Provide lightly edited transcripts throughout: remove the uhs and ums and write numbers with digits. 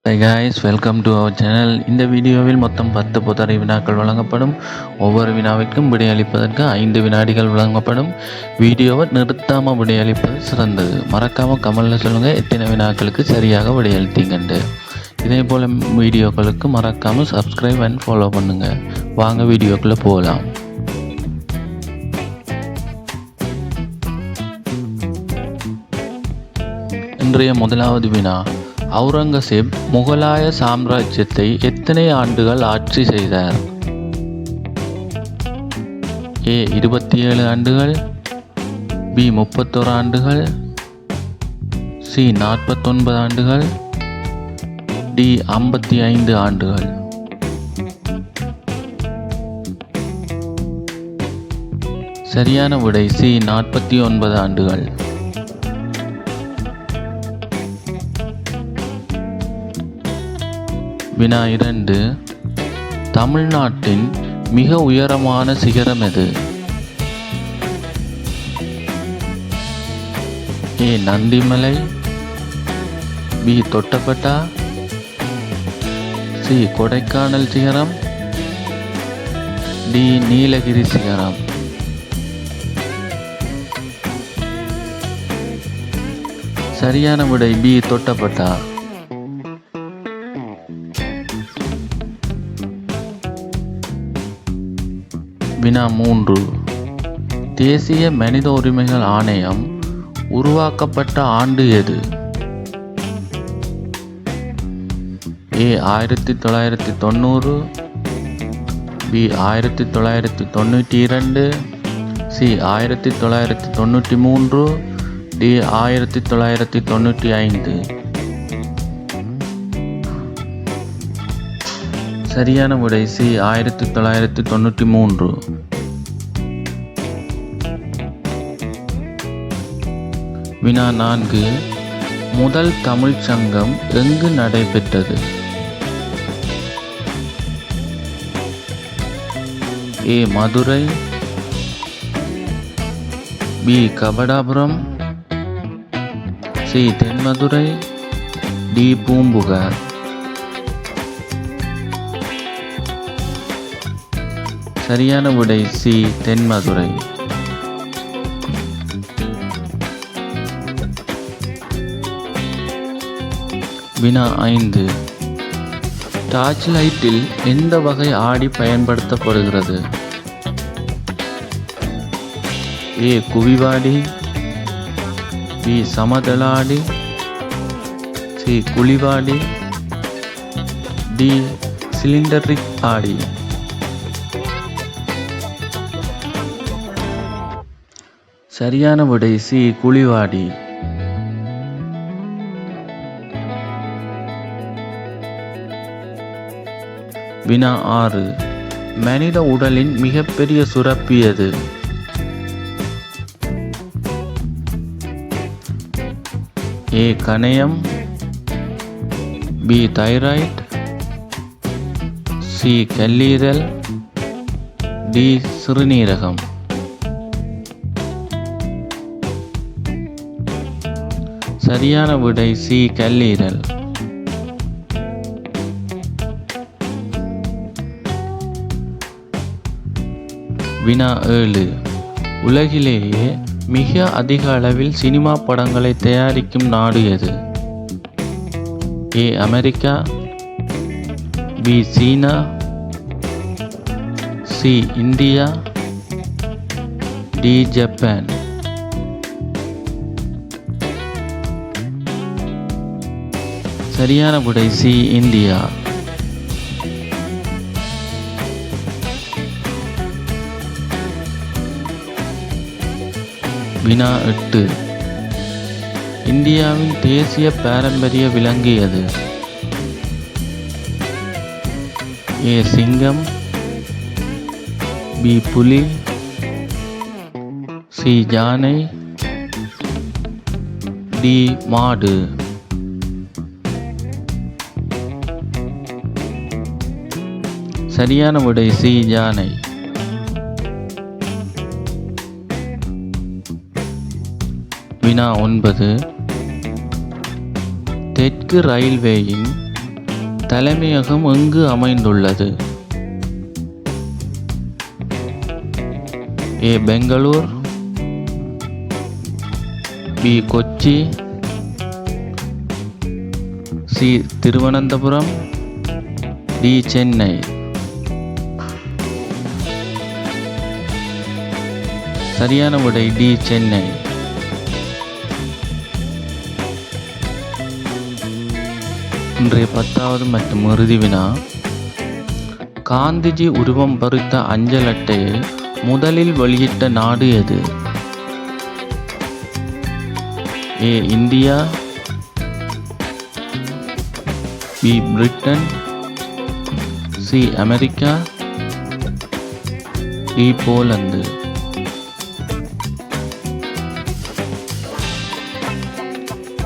Hi guys, welcome to our channel. இந்த வீடியோவில் மொத்தம் 10 புத்தரை வினாக்கள் வழங்கப்படும். ஒவ்வொரு வினாவிற்கும் விடையளிப்பதற்கு 5 வினாடிகள் வழங்கப்படும். வீடியோவை நிறுத்தாமல் விடையளிப்பது சிறந்தது. மறக்காமல் கமெண்ட்ல சொல்லுங்கள் எத்தனை வினாக்களுக்கு சரியாக விடையளித்தீங்கன்ட்டு. இதே போல் வீடியோக்களுக்கு மறக்காமல் சப்ஸ்கிரைப் அண்ட் ஃபாலோ பண்ணுங்கள். வாங்க வீடியோக்குள்ளே போகலாம். இன்றைய முதலாவது வினா, அவுரங்கசீப் முகலாய சாம்ராஜ்யத்தை எத்தனை ஆண்டுகள் ஆட்சி செய்தார்? ஏ 27 ஆண்டுகள், பி 31 ஆண்டுகள், சி 49 ஆண்டுகள், டி 55 ஆண்டுகள். சரியான விடை சி 49 ஆண்டுகள். வினா 2, தமிழ்நாட்டின் மிக உயரமான சிகரம் எது? ஏ நந்திமலை, பி தொட்டபெட்டா, சி கொடைக்கானல் சிகரம், டி நீலகிரி சிகரம். சரியான விடை பி தொட்டபெட்டா. வினா 3, தேசிய மனித உரிமைகள் ஆணையம் உருவாக்கப்பட்ட ஆண்டு எது? ஏ 1990, பி 1992, சி 1993, டி 1995. சரியான விடை சி 1993. வினா 4, முதல் தமிழ்ச் சங்கம் எங்கு நடைபெற்றது? A Madurai, B Kapatapuram, C Thenmadurai, D Poompuhar. சரியான விடை சி தென்மதுரை. வினா 5, டார்ச் லைட்டில் எந்த வகை ஆடி பயன்படுத்தப்படுகிறது? ஏ குவிவாடி, பி சமதள ஆடி, சி குழிவாடி, டி சிலிண்டரிக் ஆடி. சரியான விடை சி குழிவாடி. வினா 6, மனித உடலின் மிகப்பெரிய சுரப்பி எது? ஏ கணையம், பி தைராய்டு, சி கல்லீரல், டி சிறுநீரகம். சரியான விடை சி கல்லீரல். வினா 7, உலகிலேயே மிக அதிக அளவில் சினிமா படங்களை தயாரிக்கும் நாடு எது? ஏ அமெரிக்கா, பி சீனா, சி இந்தியா, டி ஜப்பான். சரியான விடை சி இந்தியா. வினா 8, இந்தியாவின் தேசிய பாரம்பரிய விலங்கு எது? ஏ சிங்கம், பி புலி, சி யானை, டி மாடு. சரியான விடை சி யானை. வினா 9, தெற்கு ரயில்வேயின் தலைமையகம் எங்கு அமைந்துள்ளது? A. Bangalore, B. Kochi, C. Thiruvananthapuram, D. Chennai. சரியான விடை D. சென்னை. இன்றைய 10வது மற்றும் இறுதி வினா. காந்திஜி உருவம் பொறித்த அஞ்சல் அட்டையை முதலில் வெளியிட்ட நாடு எது? A. India, B. Britain, C. America, D. Poland.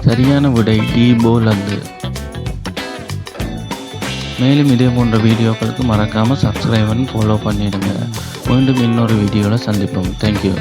சரியான விடை D. போலந்து. மேலும் இதே போன்ற வீடியோக்களுக்கு மறக்காமல் சப்ஸ்கிரைப் பண்ணி ஃபாலோ பண்ணிடுங்க. மீண்டும் இன்னொரு வீடியோவில் சந்திப்போம். தேங்க்யூ.